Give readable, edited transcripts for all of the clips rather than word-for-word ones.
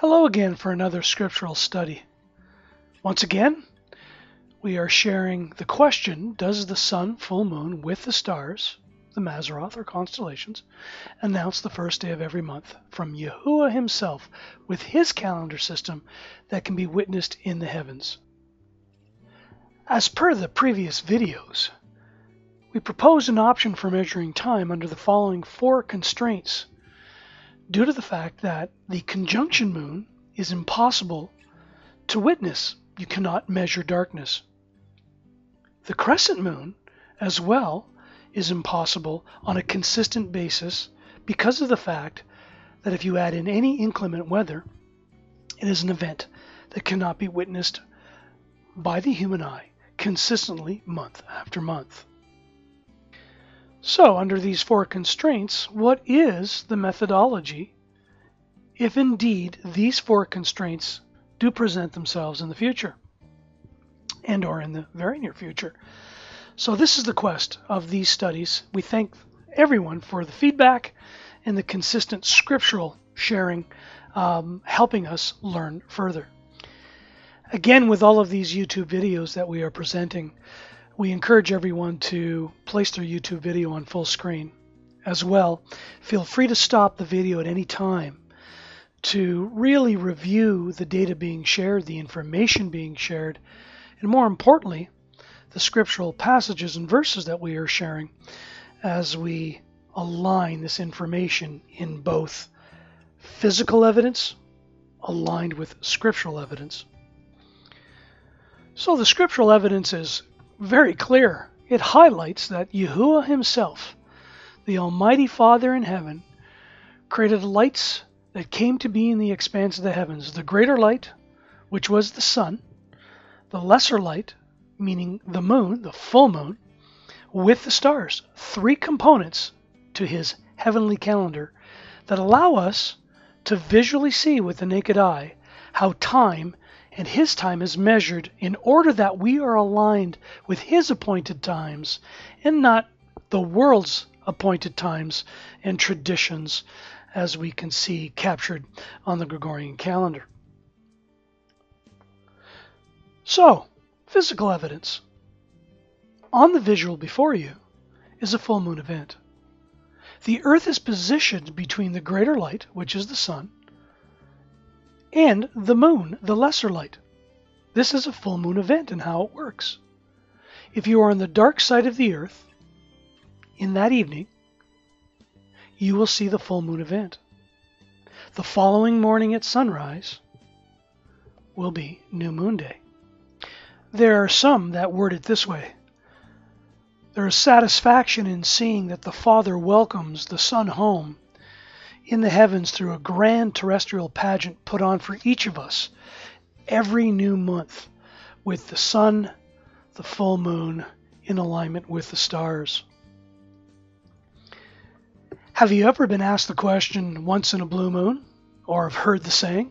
Hello again for another scriptural study. Once again, we are sharing the question, does the sun, full moon, with the stars, the Mazzaroth or constellations, announce the first day of every month from Yahuah himself with his calendar system that can be witnessed in the heavens? As per the previous videos, we propose an option for measuring time under the following 4 constraints, due to the fact that the conjunction moon is impossible to witness. You cannot measure darkness. The crescent moon, as well, is impossible on a consistent basis because of the fact that if you add in any inclement weather, it is an event that cannot be witnessed by the human eye consistently month after month. So, under these 4 constraints, what is the methodology if indeed these 4 constraints do present themselves in the future and or in the very near future? So this is the quest of these studies. We thank everyone for the feedback and the consistent scriptural sharing, helping us learn further. Again, with all of these YouTube videos that we are presenting, we encourage everyone to place their YouTube video on full screen. As well, feel free to stop the video at any time to really review the data being shared, the information being shared, and more importantly, the scriptural passages and verses that we are sharing as we align this information in both physical evidence aligned with scriptural evidence. So the scriptural evidence is very clear. It highlights that Yahuah himself, the Almighty Father in heaven, created lights that came to be in the expanse of the heavens. The greater light, which was the sun, the lesser light, meaning the moon, the full moon, with the stars. 3 components to his heavenly calendar that allow us to visually see with the naked eye how time and his time is measured in order that we are aligned with his appointed times and not the world's appointed times and traditions, as we can see captured on the Gregorian calendar. So, physical evidence. On the visual before you is a full moon event. The earth is positioned between the greater light, which is the sun, and the moon, the lesser light. This is a full moon event and how it works. If you are on the dark side of the earth in that evening, you will see the full moon event. The following morning at sunrise will be new moon day. There are some that word it this way. There is satisfaction in seeing that the Father welcomes the Son home in the heavens through a grand terrestrial pageant put on for each of us every new month, with the sun, the full moon, in alignment with the stars. Have you ever been asked the question, once in a blue moon, or have heard the saying?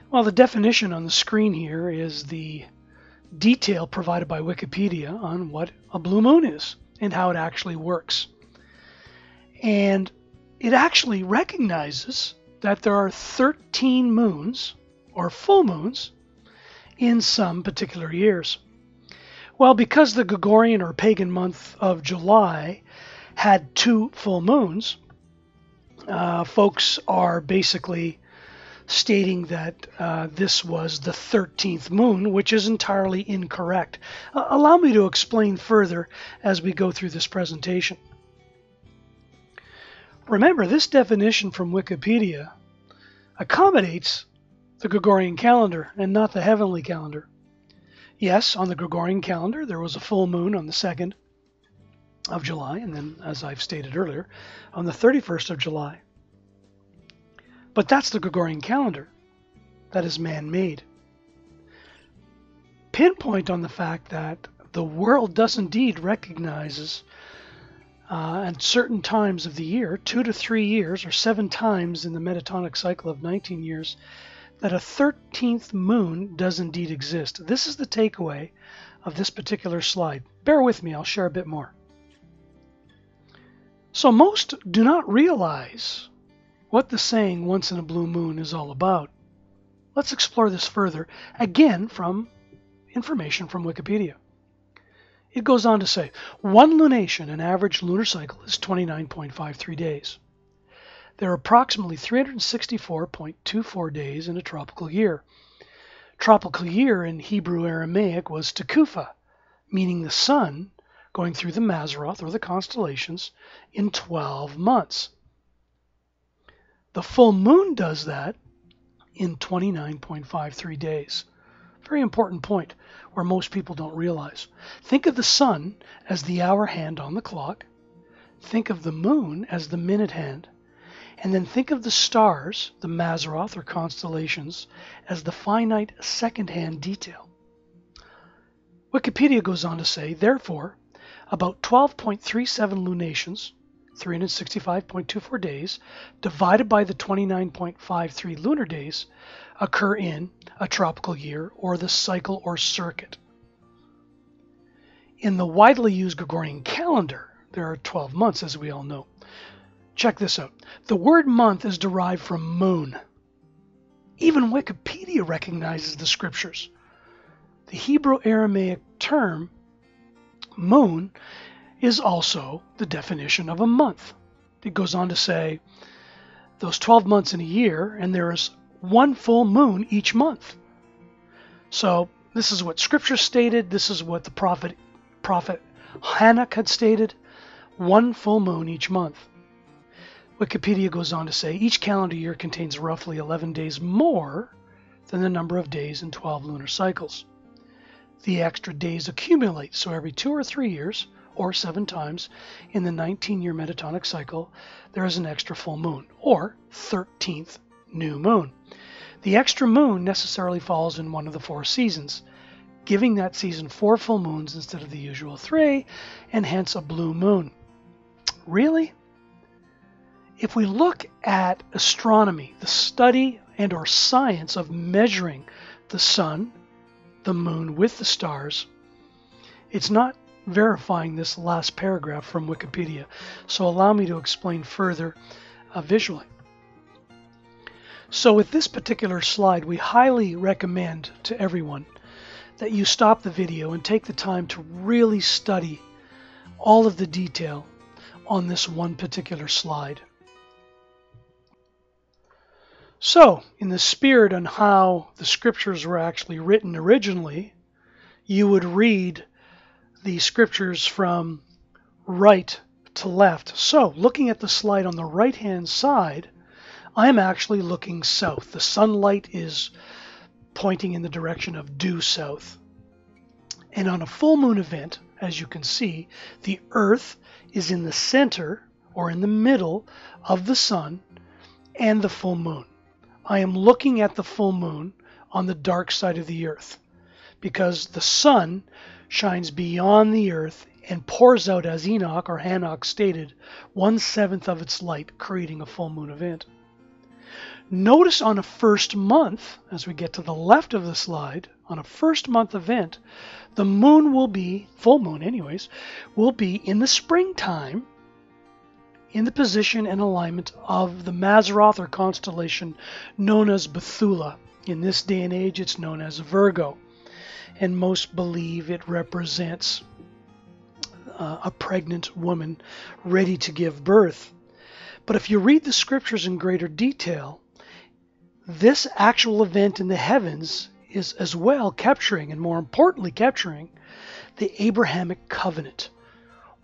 Well, the definition on the screen here is the detail provided by Wikipedia on what a blue moon is and how it actually works. And it actually recognizes that there are 13 moons, or full moons, in some particular years. Well, because the Gregorian or pagan month of July had 2 full moons, folks are basically stating that this was the 13th moon, which is entirely incorrect. Allow me to explain further as we go through this presentation. Remember, this definition from Wikipedia accommodates the Gregorian calendar and not the heavenly calendar. Yes, on the Gregorian calendar, there was a full moon on the 2nd of July, and then, as I've stated earlier, on the 31st of July. But that's the Gregorian calendar. That is man-made. Pinpoint on the fact that the world does indeed recognizes at certain times of the year, 2 to 3 years, or 7 times in the metatonic cycle of 19 years, that a 13th moon does indeed exist. This is the takeaway of this particular slide. Bear with me, I'll share a bit more. So most do not realize what the saying "once in a blue moon" is all about. Let's explore this further, again from information from Wikipedia. It goes on to say, one lunation, an average lunar cycle, is 29.53 days. There are approximately 364.24 days in a tropical year. Tropical year in Hebrew Aramaic was Tekufa, meaning the sun going through the Mazzaroth, or the constellations, in 12 months. The full moon does that in 29.53 days. Very important point where most people don't realize. Think of the sun as the hour hand on the clock. Think of the moon as the minute hand. And then think of the stars, the Mazzaroth or constellations, as the finite second hand detail. Wikipedia goes on to say, therefore, about 12.37 lunations, 365.24 days, divided by the 29.53 lunar days, occur in a tropical year, or the cycle or circuit. In the widely used Gregorian calendar, there are 12 months, as we all know. Check this out. The word month is derived from moon. Even Wikipedia recognizes the scriptures. The Hebrew Aramaic term moon is also the definition of a month. It goes on to say those 12 months in a year, and there is one full moon each month. So this is what scripture stated. This is what the prophet Hanuk had stated. One full moon each month. Wikipedia goes on to say each calendar year contains roughly 11 days more than the number of days in 12 lunar cycles. The extra days accumulate, so every 2 or 3 years, or 7 times in the 19-year metatonic cycle, there is an extra full moon, or 13th new moon. The extra moon necessarily falls in one of the 4 seasons, giving that season 4 full moons instead of the usual 3, and hence a blue moon. Really? If we look at astronomy, the study and or science of measuring the sun, the moon with the stars, it's not verifying this last paragraph from Wikipedia. So allow me to explain further visually. So with this particular slide, we highly recommend to everyone that you stop the video and take the time to really study all of the detail on this one particular slide. So, in the spirit on how the scriptures were actually written originally, you would read the scriptures from right to left. So, looking at the slide on the right-hand side, I'm actually looking south. The sunlight is pointing in the direction of due south. And on a full moon event, as you can see, the earth is in the center or in the middle of the sun and the full moon. I am looking at the full moon on the dark side of the earth because the sun shines beyond the earth and pours out, as Enoch or Hanok stated, 1/7 of its light, creating a full moon event. Notice on a first month, as we get to the left of the slide, on a first month event, the moon will be, full moon anyways, will be in the springtime in the position and alignment of the Mazzaroth or constellation known as Bethula. In this day and age, it's known as Virgo, and most believe it represents a pregnant woman ready to give birth. But if you read the scriptures in greater detail, this actual event in the heavens is as well capturing, and more importantly capturing, the Abrahamic covenant.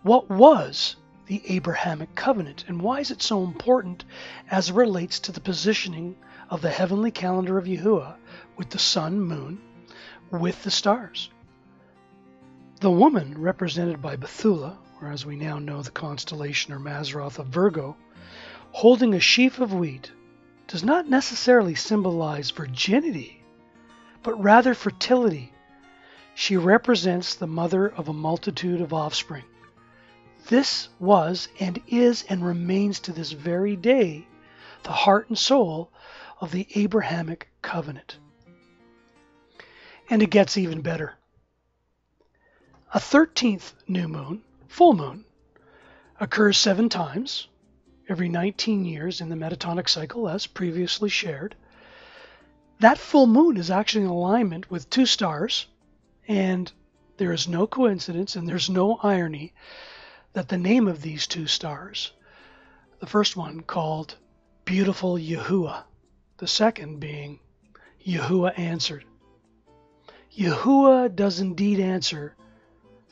What was the Abrahamic covenant, and why is it so important as it relates to the positioning of the heavenly calendar of Yahuah with the sun, moon, with the stars? The woman, represented by Bethula, or as we now know the constellation or Mazzaroth of Virgo, holding a sheaf of wheat, does not necessarily symbolize virginity, but rather fertility. She represents the mother of a multitude of offspring. This was and is and remains to this very day the heart and soul of the Abrahamic covenant. And it gets even better. A 13th new moon, full moon, occurs 7 times, every 19 years in the metatonic cycle, as previously shared. That full moon is actually in alignment with two stars, and there is no coincidence and there's no irony that the name of these two stars, the first one called Beautiful Yahuah, the second being Yahuah answered. Yahuah does indeed answer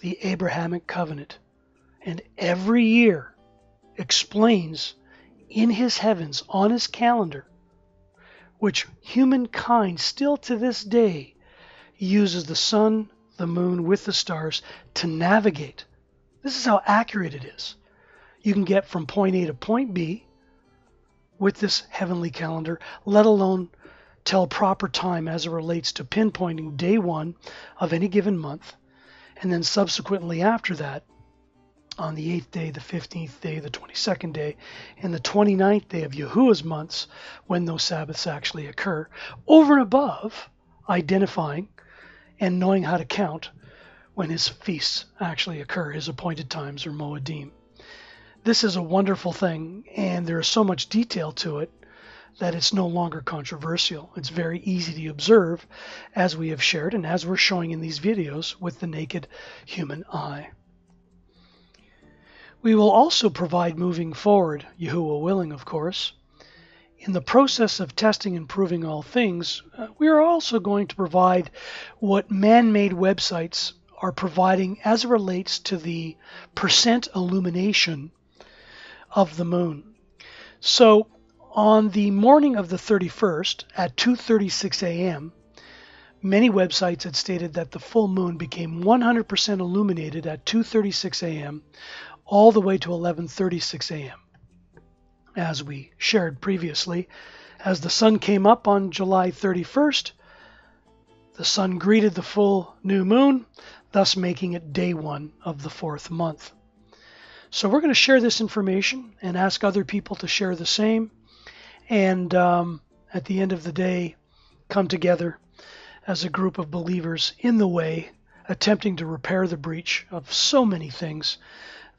the Abrahamic covenant, and every year explains in his heavens, on his calendar, which humankind still to this day uses the sun, the moon with the stars to navigate. This is how accurate it is. You can get from point A to point B with this heavenly calendar, let alone tell proper time as it relates to pinpointing day one of any given month, and then subsequently after that, on the 8th day, the 15th day, the 22nd day, and the 29th day of Yahuwah's months, when those Sabbaths actually occur, over and above identifying and knowing how to count when his feasts actually occur, his appointed times, or Moediym. This is a wonderful thing, and there is so much detail to it that it's no longer controversial. It's very easy to observe, as we have shared and as we're showing in these videos with the naked human eye. We will also provide moving forward, Yahuwah willing, of course. In the process of testing and proving all things, we are also going to provide what man-made websites are providing as it relates to the percent illumination of the moon. So on the morning of the 31st at 2:36 a.m., many websites had stated that the full moon became 100% illuminated at 2:36 a.m. all the way to 11:36 a.m. As we shared previously, as the sun came up on July 31st, the sun greeted the full new moon, thus making it day one of the 4th month. So we're going to share this information and ask other people to share the same, and at the end of the day, come together as a group of believers in the way, attempting to repair the breach of so many things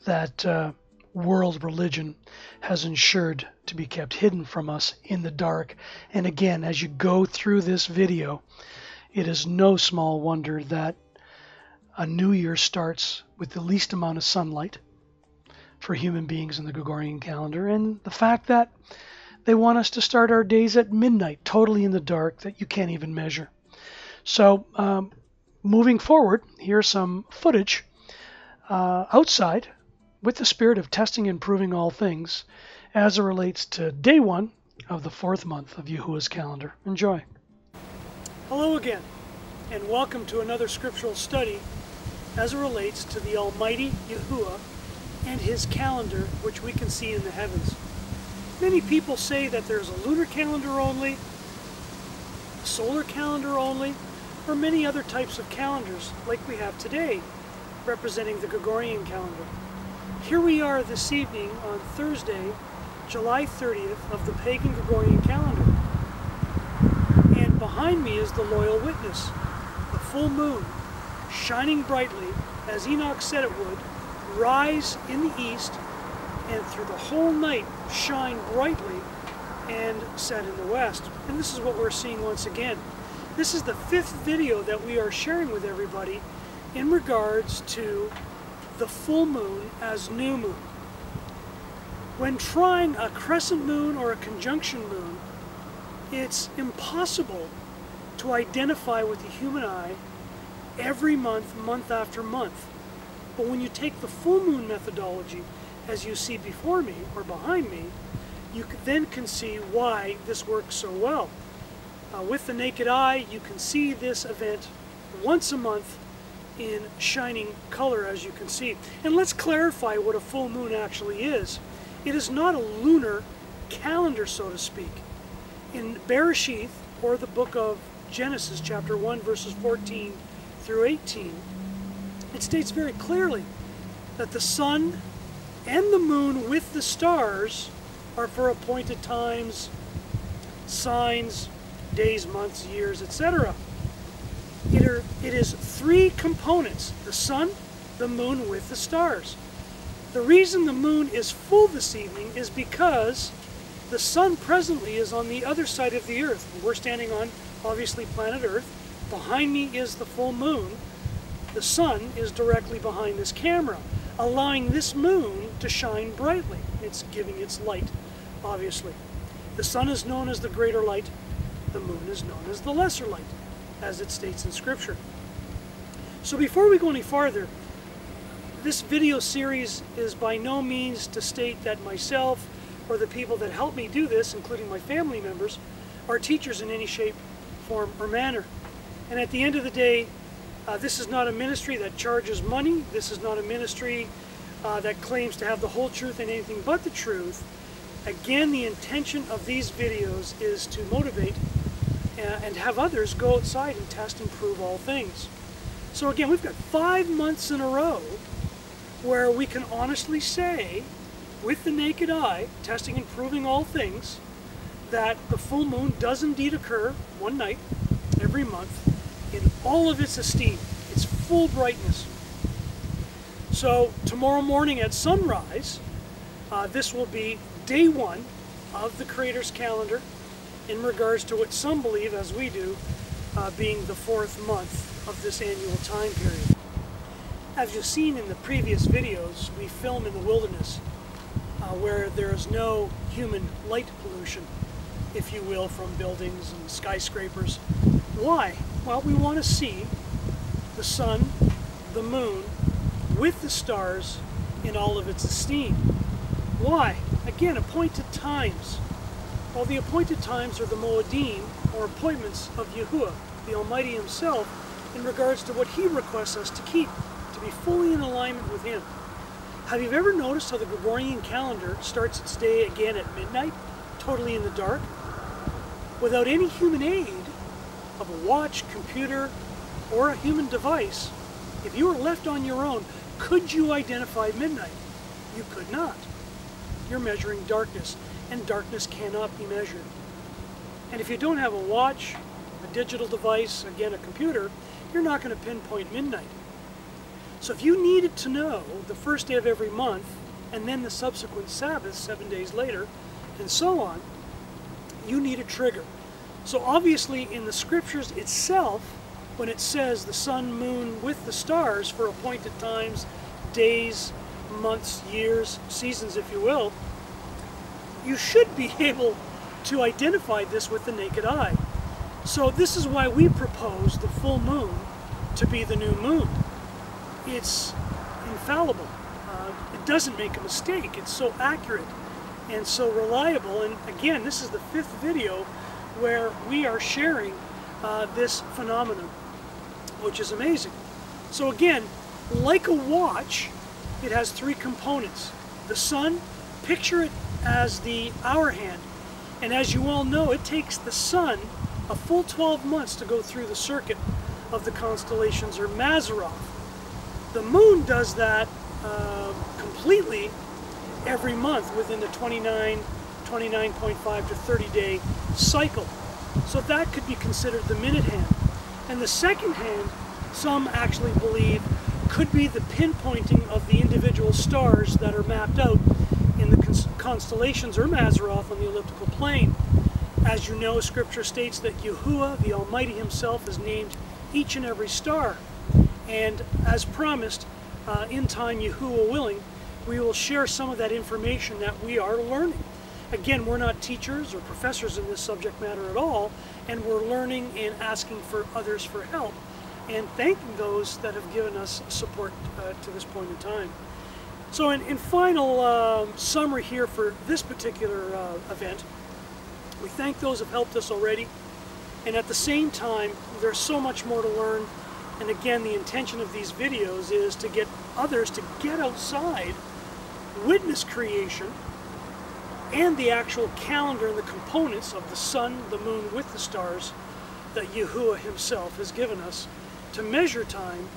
that world religion has ensured to be kept hidden from us in the dark. And again, as you go through this video, it is no small wonder that a new year starts with the least amount of sunlight for human beings in the Gregorian calendar, and the fact that they want us to start our days at midnight, totally in the dark, that you can't even measure. So moving forward, here's some footage outside with the spirit of testing and proving all things as it relates to day one of the 4th month of Yahuwah's calendar. Enjoy. Hello again, and welcome to another scriptural study as it relates to the Almighty Yahuah and his calendar, which we can see in the heavens. Many people say that there's a lunar calendar only, a solar calendar only, or many other types of calendars like we have today, representing the Gregorian calendar. Here we are this evening on Thursday, July 30th of the pagan Gregorian calendar. And behind me is the loyal witness, the full moon, shining brightly, as Enoch said it would, rise in the east, and through the whole night shine brightly and set in the west. And this is what we're seeing once again. This is the 5th video that we are sharing with everybody in regards to the full moon as new moon. When trying a crescent moon or a conjunction moon, it's impossible to identify with the human eye every month, month after month. But when you take the full moon methodology, as you see before me or behind me, you then can see why this works so well. With the naked eye, you can see this event once a month in shining color, as you can see. And let's clarify what a full moon actually is. It is not a lunar calendar, so to speak. In Bereshith, or the book of Genesis, chapter 1, verses 14 through 18, it states very clearly that the sun and the moon with the stars are for appointed times, signs, days, months, years, etc. It is 3 components: the sun, the moon with the stars. The reason the moon is full this evening is because the sun presently is on the other side of the earth. We're standing on, obviously, planet Earth. Behind me is the full moon. The sun is directly behind this camera, allowing this moon to shine brightly. It's giving its light, obviously. The sun is known as the greater light. The moon is known as the lesser light, as it states in Scripture. So before we go any farther, this video series is by no means to state that myself or the people that help me do this, including my family members, are teachers in any shape, form, or manner. And at the end of the day, this is not a ministry that charges money. This is not a ministry that claims to have the whole truth and anything but the truth. Again, the intention of these videos is to motivate and have others go outside and test and prove all things. So again, we've got 5 months in a row where we can honestly say, with the naked eye, testing and proving all things, that the full moon does indeed occur one night every month in all of its esteem, its full brightness. So tomorrow morning at sunrise, this will be day 1 of the Creator's calendar in regards to what some believe, as we do, being the 4th month of this annual time period. As you've seen in the previous videos, we film in the wilderness where there is no human light pollution, if you will, from buildings and skyscrapers. Why? Well, we want to see the sun, the moon, with the stars in all of its esteem. Why? Again, appointed times. Well, the appointed times are the Moediym, or appointments of Yahuah, the Almighty Himself, in regards to what He requests us to keep, to be fully in alignment with Him. Have you ever noticed how the Gregorian calendar starts its day again at midnight, totally in the dark? Without any human aid of a watch, computer, or a human device, if you were left on your own, could you identify midnight? You could not. You're measuring darkness, and darkness cannot be measured. And if you don't have a watch, a digital device, again a computer, you're not going to pinpoint midnight. So if you needed to know the first day of every month, and then the subsequent Sabbath 7 days later, and so on, you need a trigger. So obviously in the Scriptures itself, when it says the sun, moon with the stars for appointed times, days, months, years, seasons, if you will, you should be able to identify this with the naked eye. So this is why we propose the full moon to be the new moon. It's infallible. It doesn't make a mistake. It's so accurate and so reliable. And again, this is the 5th video where we are sharing this phenomenon, which is amazing. So again, like a watch, it has 3 components. The sun, picture it as the hour hand. And as you all know, it takes the sun a full 12 months to go through the circuit of the constellations, or Mazzaroth. The moon does that completely every month within the 29.5 to 30 day cycle. So that could be considered the minute hand. And the second hand, some actually believe, could be the pinpointing of the individual stars that are mapped out in the constellations, or Mazzaroth, on the elliptical plane. As you know, Scripture states that Yahuah, the Almighty Himself, has named each and every star. And as promised, in time, Yahuah willing, we will share some of that information that we are learning. Again, we're not teachers or professors in this subject matter at all, and we're learning and asking for others for help, and thanking those that have given us support to this point in time. So in final summary here for this particular event, we thank those who have helped us already, and at the same time, there's so much more to learn. And again, the intention of these videos is to get others to get outside, witness creation, and the actual calendar and the components of the sun, the moon with the stars that Yahuah Himself has given us to measure time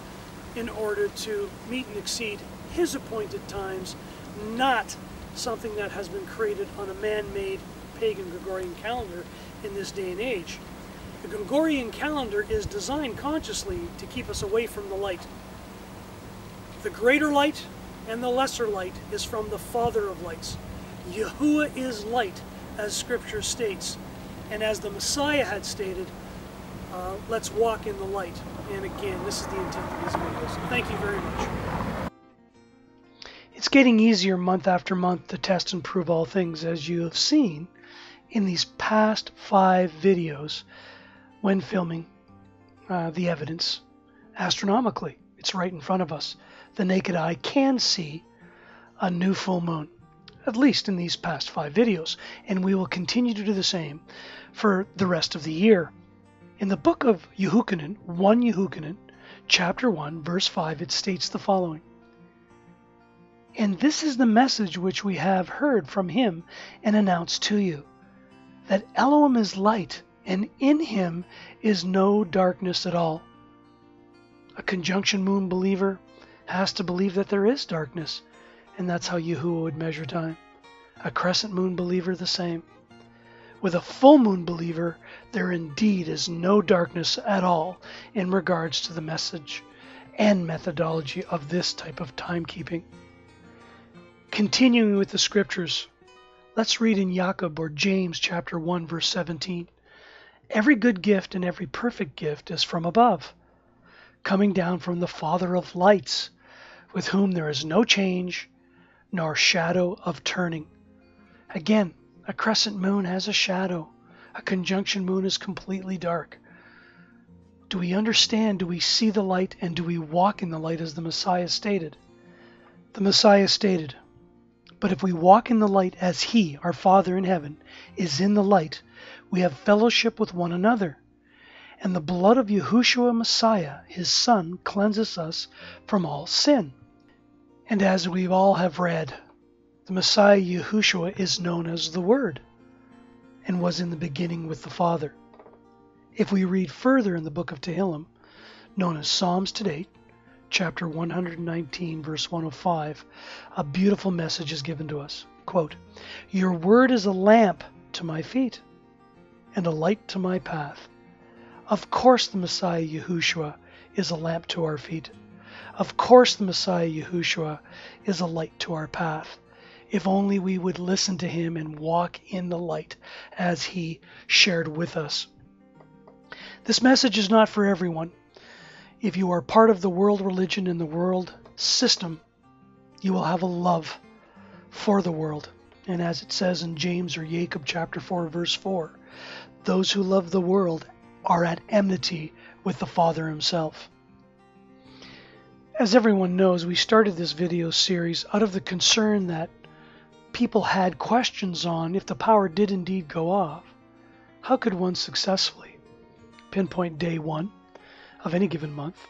in order to meet and exceed His appointed times, not something that has been created on a man-made pagan Gregorian calendar in this day and age. The Gregorian calendar is designed consciously to keep us away from the light. The greater light, and the lesser light is from the Father of lights. Yahuah is light, as Scripture states. And as the Messiah had stated, let's walk in the light. And again, this is the intent of these videos. Thank you very much. It's getting easier month after month to test and prove all things, as you have seen in these past 5 videos when filming the evidence astronomically. It's right in front of us. The naked eye can see a new full moon, at least in these past 5 videos, and we will continue to do the same for the rest of the year. In the book of Yahuchannon, 1 Yahuchannon, chapter 1, verse 5, it states the following: "And this is the message which we have heard from him and announced to you, that Elohim is light, and in him is no darkness at all." A conjunction moon believer has to believe that there is darkness, and that's how Yahuah would measure time. A crescent moon believer, the same. With a full moon believer, there indeed is no darkness at all in regards to the message and methodology of this type of timekeeping. Continuing with the scriptures, let's read in Jacob or James chapter 1 verse 17. "Every good gift and every perfect gift is from above, coming down from the Father of lights, with whom there is no change nor shadow of turning." Again, a crescent moon has a shadow. A conjunction moon is completely dark. Do we understand? Do we see the light? And do we walk in the light as the Messiah stated? The Messiah stated, "But if we walk in the light as he, our Father in heaven, is in the light, we have fellowship with one another. And the blood of Yahushua Messiah, his Son, cleanses us from all sin." And as we all have read, the Messiah Yahushua is known as the Word, and was in the beginning with the Father. If we read further in the book of Tehillim, known as Psalms to date, chapter 119, verse 105, a beautiful message is given to us. Quote, "Your word is a lamp to my feet and a light to my path." Of course the Messiah Yahushua is a lamp to our feet. Of course the Messiah Yahushua is a light to our path. If only we would listen to him and walk in the light as he shared with us. This message is not for everyone. If you are part of the world religion and the world system, you will have a love for the world. And as it says in James or Jacob chapter 4 verse 4, those who love the world are at enmity with the Father himself. As everyone knows, we started this video series out of the concern that people had questions on if the power did indeed go off. How could one successfully pinpoint day 1 of any given month,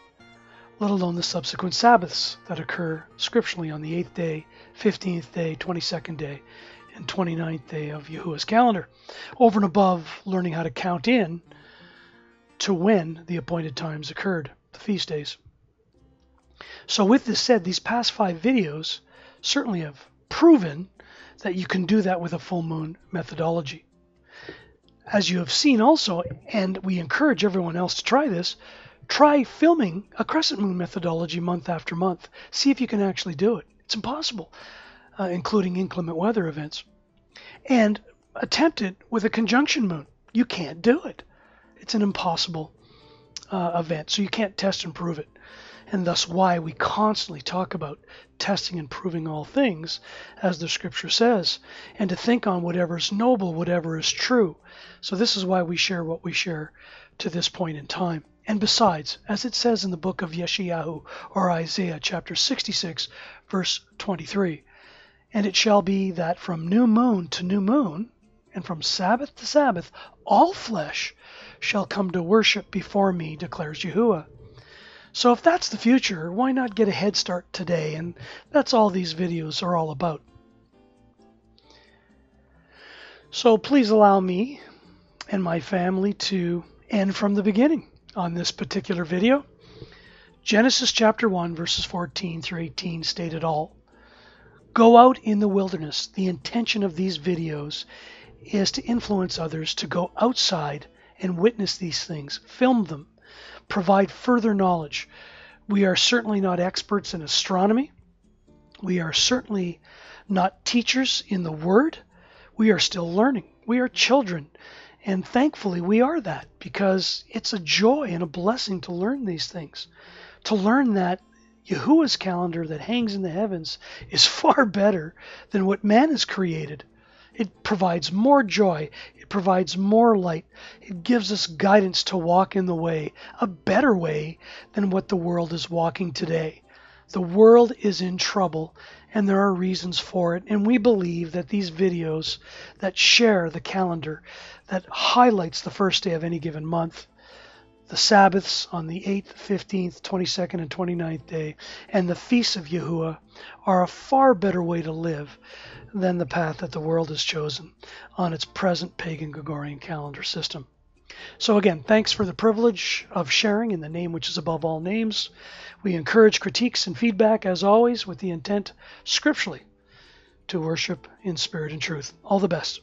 let alone the subsequent Sabbaths that occur scripturally on the 8th day, 15th day, 22nd day, and 29th day of Yahuwah's calendar, over and above learning how to count in to when the appointed times occurred, the feast days. So with this said, these past 5 videos certainly have proven that you can do that with a full moon methodology. As you have seen also, and we encourage everyone else to try this, try filming a crescent moon methodology month after month. See if you can actually do it. It's impossible, including inclement weather events. And attempt it with a conjunction moon. You can't do it. It's an impossible event, so you can't test and prove it. And thus why we constantly talk about testing and proving all things, as the scripture says, and to think on whatever is noble, whatever is true. So this is why we share what we share to this point in time. And besides, as it says in the book of Yeshayahu, or Isaiah chapter 66, verse 23, "And it shall be that from new moon to new moon, and from Sabbath to Sabbath, all flesh shall come to worship before me, declares Yahuwah." So if that's the future, why not get a head start today? And that's all these videos are all about. So please allow me and my family to end from the beginning on this particular video. Genesis chapter 1, verses 14 through 18 state it all. Go out in the wilderness. The intention of these videos is to influence others to go outside and witness these things, film them, provide further knowledge. We are certainly not experts in astronomy, We are certainly not teachers in the Word. We are still learning. We are children. And thankfully we are that, because it's a joy and a blessing to learn these things. To learn that Yahuwah's calendar that hangs in the heavens is far better than what man has created. It provides more joy. It provides more light. It gives us guidance to walk in the way, a better way than what the world is walking today. The world is in trouble, and there are reasons for it. And we believe that these videos that share the calendar, that highlights the first day of any given month, the Sabbaths on the 8th, 15th, 22nd, and 29th day, and the feasts of Yahuwah are a far better way to live than the path that the world has chosen on its present pagan Gregorian calendar system. So again, thanks for the privilege of sharing in the name which is above all names. We encourage critiques and feedback, as always, with the intent, scripturally, to worship in spirit and truth. All the best.